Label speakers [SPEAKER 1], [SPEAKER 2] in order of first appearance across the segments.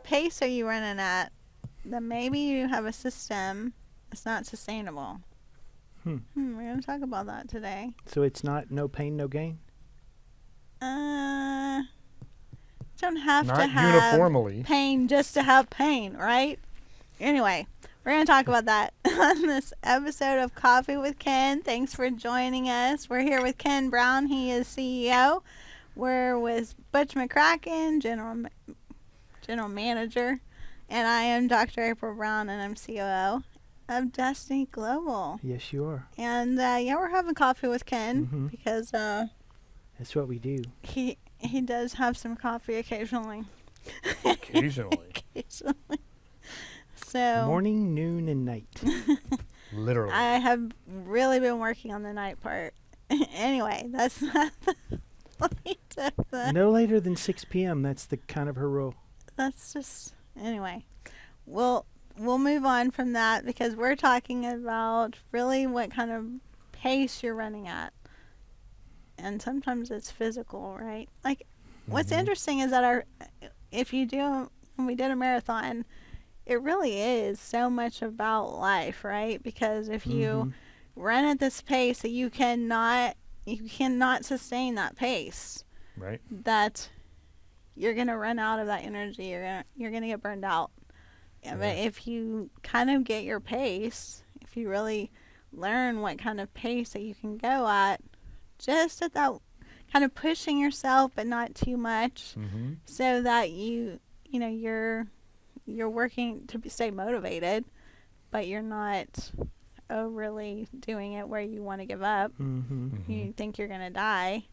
[SPEAKER 1] pace are you running at, then maybe you have a system that's not sustainable. We're going to talk about that today.
[SPEAKER 2] So it's not no pain, no gain?
[SPEAKER 1] Don't have
[SPEAKER 3] Not
[SPEAKER 1] to have
[SPEAKER 3] uniformly.
[SPEAKER 1] pain just to have pain, right? Anyway, we're going to talk about that on this episode of Coffee with Ken. Thanks for joining us. We're here with Ken Brown. He is CEO. We're with Butch McCracken, General Manager. And I am Dr. April Brown, and I'm COO of Destiny Global.
[SPEAKER 2] Yes, you are.
[SPEAKER 1] And we're having coffee with Ken because
[SPEAKER 2] That's what we do.
[SPEAKER 1] he does have some coffee occasionally.
[SPEAKER 3] Occasionally.
[SPEAKER 1] Occasionally. So
[SPEAKER 2] Morning, noon, and night.
[SPEAKER 3] Literally.
[SPEAKER 1] I have really been working on the night part. Anyway, that's not the point of the.
[SPEAKER 2] No later than 6 p.m. That's the kind of her rule.
[SPEAKER 1] That's just anyway. We'll move on from that because we're talking about really what kind of pace you're running at. And sometimes it's physical, right? Like what's interesting is that when we did a marathon, it really is so much about life, right? Because if you run at this pace that you cannot sustain that pace,
[SPEAKER 3] right.
[SPEAKER 1] that you're going to run out of that energy. You're going to get burned out. Yeah. But if you kind of get your pace, if you really learn what kind of pace that you can go at, just at that kind of pushing yourself but not too much, so that you're working to stay motivated, but you're not overly doing it where you want to give up. You think you're going to die.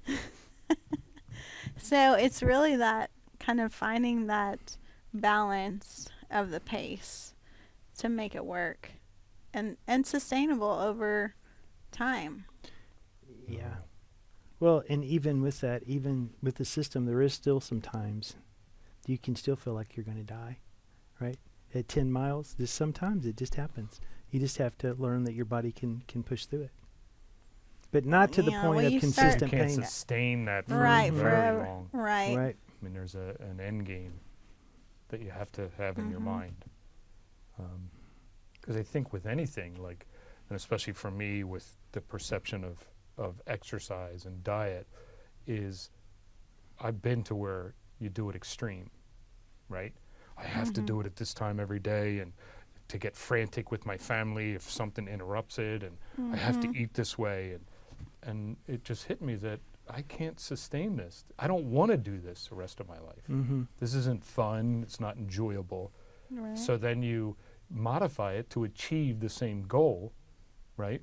[SPEAKER 1] So it's really that kind of finding that balance of the pace to make it work and sustainable over time.
[SPEAKER 2] Yeah. Well, and even with that, even with the system, there is still some times you can still feel like you're going to die, right? At 10 miles, just sometimes it just happens. You just have to learn that your body can push through it. But not to the point of consistent
[SPEAKER 3] You can't
[SPEAKER 2] pain.
[SPEAKER 3] sustain that for
[SPEAKER 1] Right,
[SPEAKER 3] very
[SPEAKER 1] forever.
[SPEAKER 3] long.
[SPEAKER 1] Right.
[SPEAKER 2] Right.
[SPEAKER 3] I mean, there's an end game that you have to have in your mind. Because I think with anything, like, and especially for me with the perception of exercise and diet, is I've been to where you do it extreme, right? I have to do it at this time every day, and to get frantic with my family if something interrupts it, and I have to eat this way, and it just hit me that I can't sustain this. I don't want to do this the rest of my life. This isn't fun. It's not enjoyable.
[SPEAKER 1] Right.
[SPEAKER 3] So then you modify it to achieve the same goal, right?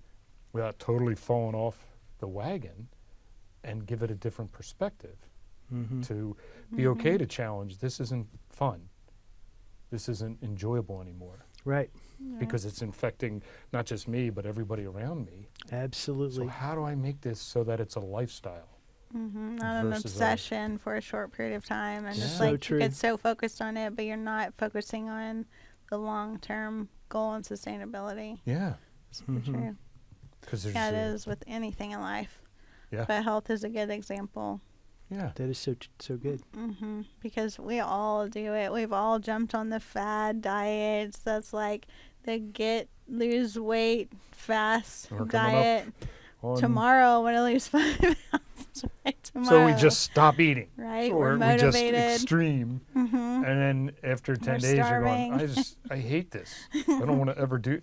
[SPEAKER 3] Without totally falling off the wagon, and give it a different perspective. To be okay to challenge, this isn't fun. This isn't enjoyable anymore.
[SPEAKER 2] Right.
[SPEAKER 3] Because it's infecting not just me, but everybody around me.
[SPEAKER 2] Absolutely.
[SPEAKER 3] So how do I make this so that it's a lifestyle?
[SPEAKER 1] Not an
[SPEAKER 3] versus
[SPEAKER 1] obsession for a short period of time, and just
[SPEAKER 2] So
[SPEAKER 1] like
[SPEAKER 2] true.
[SPEAKER 1] you get so focused on it, but you're not focusing on the long-term goal and sustainability.
[SPEAKER 3] Yeah.
[SPEAKER 1] Super true.
[SPEAKER 3] Because there's
[SPEAKER 1] Yeah, it is with anything in life.
[SPEAKER 3] Yeah.
[SPEAKER 1] But health is a good example.
[SPEAKER 3] Yeah.
[SPEAKER 2] That is so good.
[SPEAKER 1] Because we all do it. We've all jumped on the fad diets. That's like the lose weight fast
[SPEAKER 3] We're coming
[SPEAKER 1] diet.
[SPEAKER 3] On-
[SPEAKER 1] Tomorrow I want to lose 5 pounds. Right?
[SPEAKER 3] So
[SPEAKER 1] Tomorrow.
[SPEAKER 3] we just stop eating.
[SPEAKER 1] Right?
[SPEAKER 3] Or
[SPEAKER 1] We're
[SPEAKER 3] we just
[SPEAKER 1] motivated.
[SPEAKER 3] extreme. And then after 10
[SPEAKER 1] We're
[SPEAKER 3] days you're going,
[SPEAKER 1] starving.
[SPEAKER 3] I hate this. I don't want to ever do.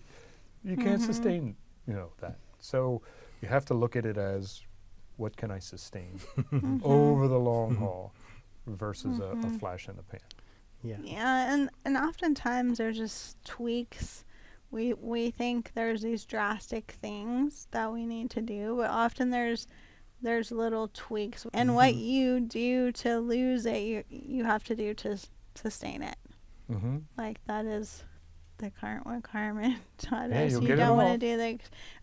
[SPEAKER 3] You can't sustain, that. So you have to look at it as, what can I sustain over the long haul versus a flash in the pan.
[SPEAKER 2] Yeah.
[SPEAKER 1] Yeah, and oftentimes there's just tweaks. We think there's these drastic things that we need to do, but often there's little tweaks. And what you do to lose it, you have to do to sustain it. Like that is the current requirement.
[SPEAKER 3] Yeah,
[SPEAKER 1] You
[SPEAKER 3] you'll get it
[SPEAKER 1] don't want
[SPEAKER 3] off.
[SPEAKER 1] to do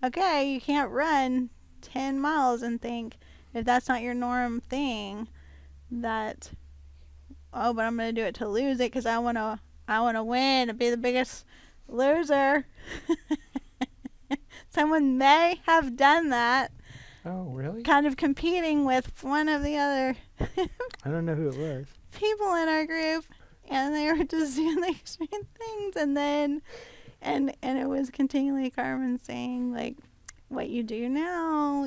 [SPEAKER 1] okay, you can't run 10 miles and think, if that's not your norm thing, that, oh, but I'm going to do it to lose it because I want to win and be the biggest loser. Someone may have done that,
[SPEAKER 3] Oh, really?
[SPEAKER 1] kind of competing with one of the other
[SPEAKER 2] I don't know who it was.
[SPEAKER 1] people in our group. and they were just doing the extreme things, and then and it was continually Carmen saying, like, what you do now,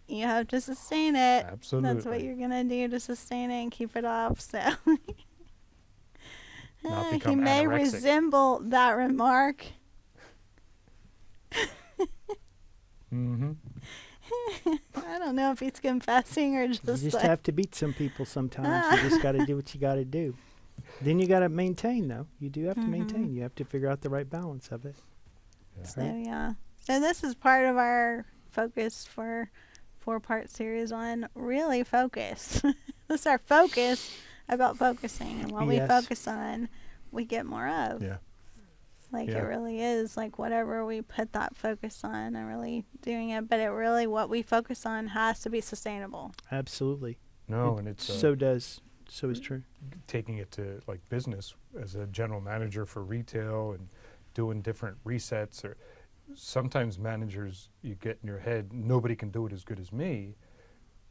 [SPEAKER 1] you have to sustain it.
[SPEAKER 3] Absolutely.
[SPEAKER 1] That's what you're gonna do to sustain it and keep it up. So
[SPEAKER 3] Not
[SPEAKER 1] he
[SPEAKER 3] become
[SPEAKER 1] may
[SPEAKER 3] anorexic.
[SPEAKER 1] resemble that remark.
[SPEAKER 3] Mm-hmm.
[SPEAKER 1] I don't know if he's confessing or
[SPEAKER 2] You
[SPEAKER 1] just
[SPEAKER 2] just
[SPEAKER 1] like,
[SPEAKER 2] have to beat some people sometimes. You just got to do what you got to do. Then you got to maintain, though. You do have to maintain. You have to figure out the right balance of it.
[SPEAKER 1] so yeah. So this is part of our focus for 4-part series on really focus. This is our focus about focusing, and what we
[SPEAKER 2] Yes.
[SPEAKER 1] focus on, we get more of.
[SPEAKER 3] Yeah.
[SPEAKER 1] Like
[SPEAKER 3] Yeah.
[SPEAKER 1] it really is like whatever we put that focus on and really doing it, but it really what we focus on has to be sustainable.
[SPEAKER 2] Absolutely.
[SPEAKER 3] No,
[SPEAKER 2] It
[SPEAKER 3] and it's
[SPEAKER 2] So is true.
[SPEAKER 3] taking it to like business as a general manager for retail and doing different resets, or sometimes managers, you get in your head, nobody can do it as good as me,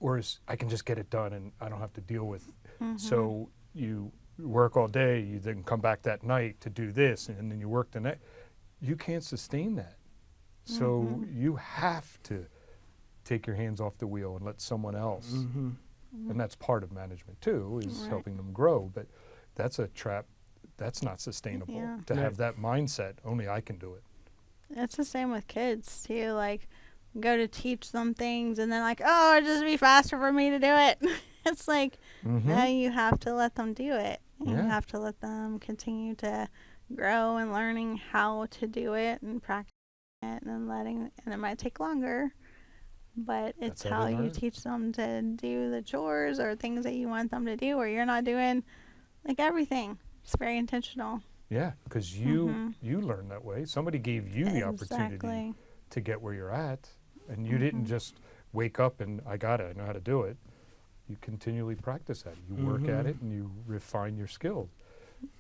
[SPEAKER 3] or I can just get it done and I don't have to deal with. So you work all day, you then come back that night to do this, and then you work the night. You can't sustain that. So you have to take your hands off the wheel and let someone else.
[SPEAKER 2] Mm-hmm.
[SPEAKER 3] And that's part of management too, is
[SPEAKER 1] Right.
[SPEAKER 3] helping them grow. But that's a trap. That's not sustainable.
[SPEAKER 1] Yeah.
[SPEAKER 3] To
[SPEAKER 2] Right.
[SPEAKER 3] have that mindset, only I can do it.
[SPEAKER 1] It's the same with kids too. Like, go to teach them things, and then like, oh, it'd just be faster for me to do it. It's like, no, you have to let them do it. And You
[SPEAKER 3] Yeah.
[SPEAKER 1] have to let them continue to grow and learning how to do it and practice it, and and it might take longer, but it's
[SPEAKER 3] That's how
[SPEAKER 1] how
[SPEAKER 3] they
[SPEAKER 1] you
[SPEAKER 3] learn.
[SPEAKER 1] teach them to do the chores or things that you want them to do, or you're not doing like everything. It's very intentional.
[SPEAKER 3] Yeah, because you learn that way. Somebody gave you the opportunity
[SPEAKER 1] Exactly.
[SPEAKER 3] to get where you're at, and you didn't just wake up and I got it. I know how to do it. You continually practice at it. You work at it and you refine your skills.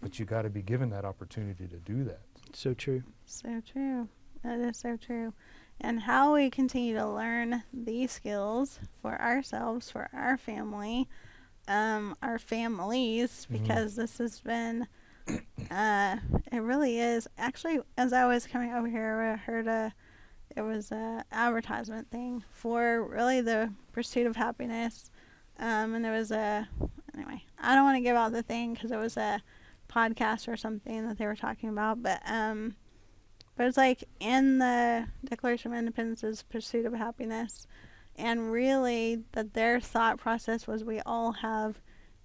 [SPEAKER 3] But you got to be given that opportunity to do that.
[SPEAKER 2] So true.
[SPEAKER 1] So true. That is so true. And how we continue to learn these skills for ourselves, for our family, our families, because this has been, it really is. Actually, as I was coming over here, I heard it was a advertisement thing for really the pursuit of happiness. And there was anyway, I don't want to give out the thing because it was a podcast or something that they were talking about, but it's like in the Declaration of Independence's pursuit of happiness, and really that their thought process was we all have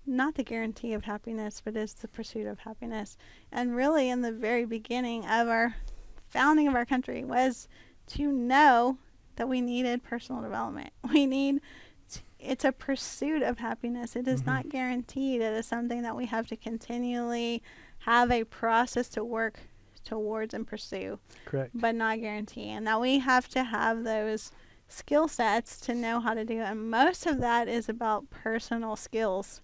[SPEAKER 1] not the guarantee of happiness, but it's the pursuit of happiness. And really in the very beginning of our founding of our country was to know that we needed personal development. It's a pursuit of happiness. It is not guaranteed. It is something that we have to continually have a process to work towards and pursue,
[SPEAKER 2] Correct.
[SPEAKER 1] but not guarantee. And that we have to have those skill sets to know how to do it. And most of that is about personal skills.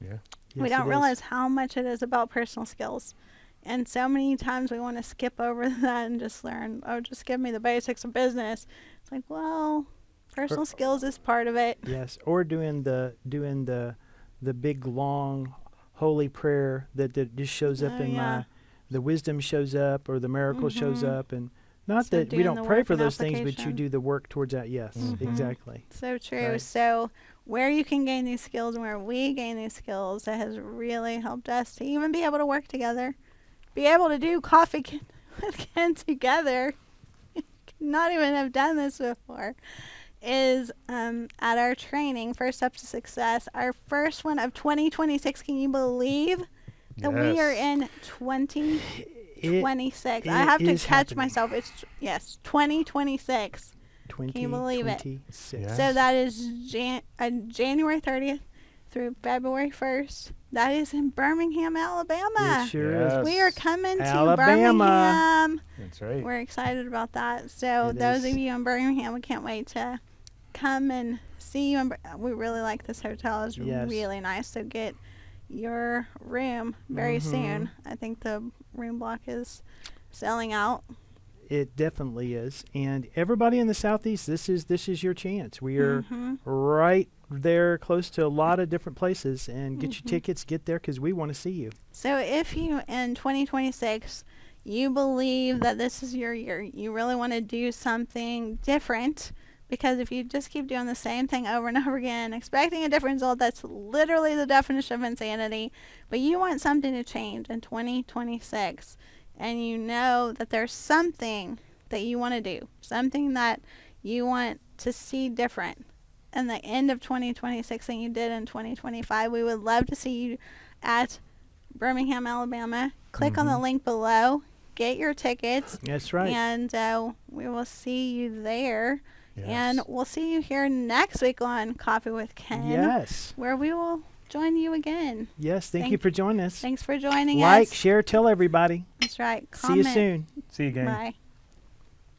[SPEAKER 3] Yeah.
[SPEAKER 1] We
[SPEAKER 2] Yes,
[SPEAKER 1] don't
[SPEAKER 2] it
[SPEAKER 1] realize
[SPEAKER 2] is.
[SPEAKER 1] how much it is about personal skills. And so many times we want to skip over that and just learn, oh, just give me the basics of business. It's like, well, personal skills is part of it.
[SPEAKER 2] Yes, or doing the big long holy prayer that just shows up
[SPEAKER 1] Oh,
[SPEAKER 2] in
[SPEAKER 1] yeah.
[SPEAKER 2] the wisdom shows up or the miracle shows up, and not
[SPEAKER 1] So
[SPEAKER 2] that we
[SPEAKER 1] doing
[SPEAKER 2] don't
[SPEAKER 1] the
[SPEAKER 2] pray
[SPEAKER 1] work
[SPEAKER 2] for
[SPEAKER 1] and
[SPEAKER 2] those things, but you
[SPEAKER 1] application.
[SPEAKER 2] do the work towards that. Yes,
[SPEAKER 3] Mhm.
[SPEAKER 2] exactly.
[SPEAKER 1] So true.
[SPEAKER 2] Right.
[SPEAKER 1] So where you can gain these skills and where we gain these skills, that has really helped us to even be able to work together, be able to do coffee with Ken together. Not even have done this before. Is at our training, First Steps to Success, our first one of 2026. Can you believe that we are
[SPEAKER 3] Yes.
[SPEAKER 1] in 2026? I
[SPEAKER 2] it
[SPEAKER 1] have to
[SPEAKER 2] is
[SPEAKER 1] catch
[SPEAKER 2] happening.
[SPEAKER 1] myself. It's 2026.
[SPEAKER 2] 2026.
[SPEAKER 3] Yeah.
[SPEAKER 1] So that is January 30th through February 1st. That is in Birmingham, Alabama.
[SPEAKER 2] It sure
[SPEAKER 3] Yes.
[SPEAKER 2] is.
[SPEAKER 1] We are coming to
[SPEAKER 2] Alabama.
[SPEAKER 1] Birmingham.
[SPEAKER 3] That's right.
[SPEAKER 1] We're excited about that. So
[SPEAKER 2] It
[SPEAKER 1] those
[SPEAKER 2] is.
[SPEAKER 1] of you in Birmingham, we can't wait to come and see you. We really like this hotel. It's
[SPEAKER 2] Yes.
[SPEAKER 1] really nice. So get your room very soon. I think the room block is selling out.
[SPEAKER 2] It definitely is. And everybody in the Southeast, this is your chance. We are right there close to a lot of different places, and get your tickets, get there, because we want to see you.
[SPEAKER 1] So if you, in 2026, you believe that this is your year, you really want to do something different, because if you just keep doing the same thing over and over again, expecting a different result, that's literally the definition of insanity. But you want something to change in 2026, and you know that there's something that you want to do, something that you want to see different in the end of 2026 than you did in 2025. We would love to see you at Birmingham, Alabama. Click on the link below, get your tickets,
[SPEAKER 2] That's right.
[SPEAKER 1] and we will see you there.
[SPEAKER 3] Yes.
[SPEAKER 1] And we'll see you here next week on Coffee with Ken,
[SPEAKER 2] Yes.
[SPEAKER 1] where we will join you again.
[SPEAKER 2] Yes. Thank you for joining us.
[SPEAKER 1] Thanks for joining
[SPEAKER 2] Like,
[SPEAKER 1] us.
[SPEAKER 2] share, tell everybody.
[SPEAKER 1] That's right.
[SPEAKER 2] See you soon.
[SPEAKER 3] See you again.
[SPEAKER 1] Bye.